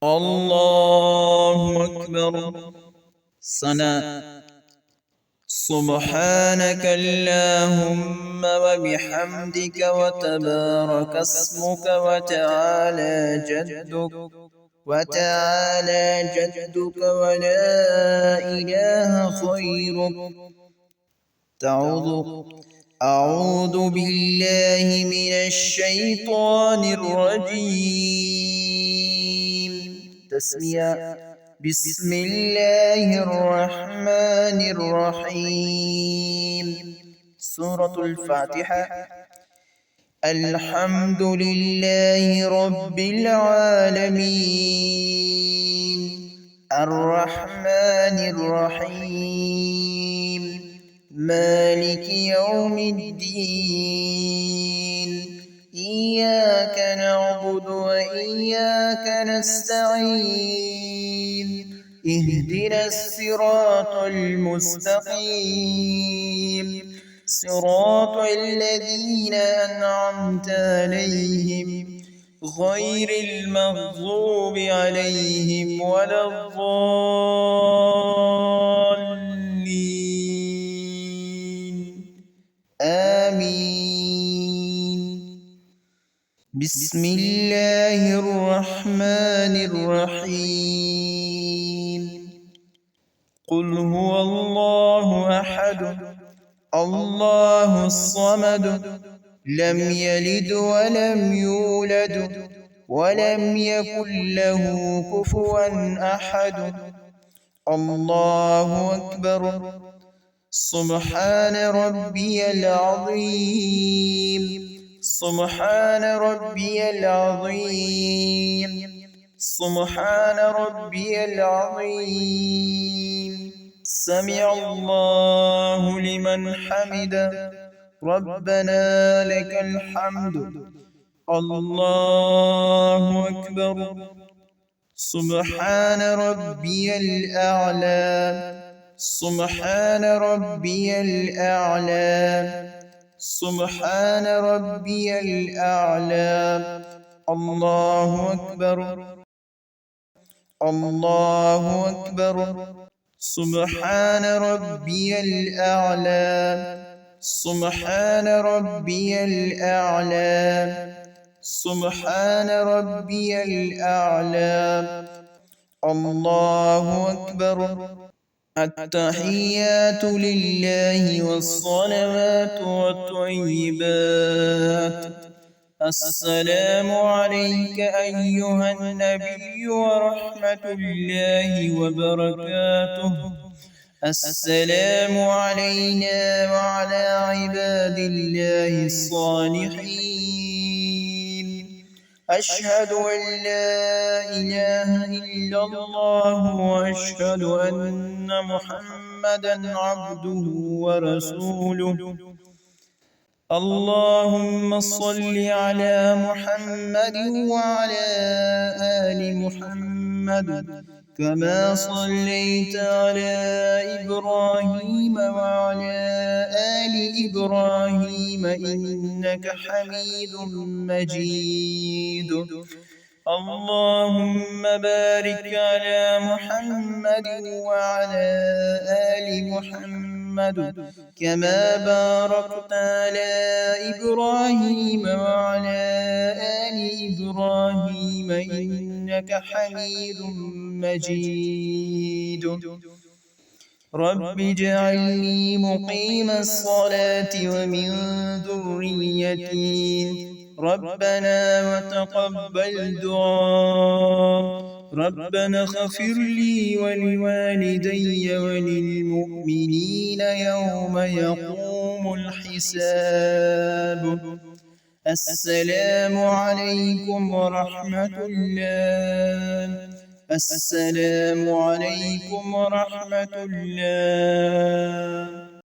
الله أكبر. سنة. سبحانك اللهم وبحمدك وتبارك اسمك وتعالى جدك ولا إله خيرك. أعوذ بالله من الشيطان الرجيم. تسمية. بسم الله الرحمن الرحيم. سورة الفاتحة. الحمد لله رب العالمين الرحمن الرحيم مالك يوم الدين إياك نعبد وإياك نستعين اهدنا الصراط المستقيم صراط الذين أنعمت عليهم غير المغضوب عليهم ولا الضالين آمين. بسم الله الرحمن الرحيم. قل هو الله أحد الله الصمد لم يلد ولم يولد ولم يكن له كفوا أحد. الله أكبر. سبحان ربي العظيم سبحان ربي العظيم سبحان ربي العظيم. سمع الله لمن حمده ربنا لك الحمد. الله أكبر. سبحان ربي الأعلى سبحان ربي الأعلى سبحان ربي الأعلى. الله أكبر. الله أكبر. سبحان ربي الأعلى سبحان ربي الأعلى سبحان ربي الأعلى. الله أكبر. التحيات لله والصلوات والطيبات. السلام عليك أيها النبي ورحمة الله وبركاته. السلام علينا وعلى عباد الله الصالحين. أشهد أن لا إله إلا الله وأشهد أن محمدا عبده ورسوله. اللهم صل على محمد وعلى آل محمد كما صليت على إبراهيم وعلى آل إبراهيم إنك حميد مجيد. اللهم بارك على محمد وعلى آل محمد كما باركت على إبراهيم وعلى آل إبراهيم إنك حميد مجيد. رب اجعلني مقيم الصلاة ومن ذريتي ربنا وتقبل دعاء. ربنا اغفر لي ولوالدي وللمؤمنين يوم يقوم الحساب. السلام عليكم ورحمة الله. السلام عليكم ورحمة الله.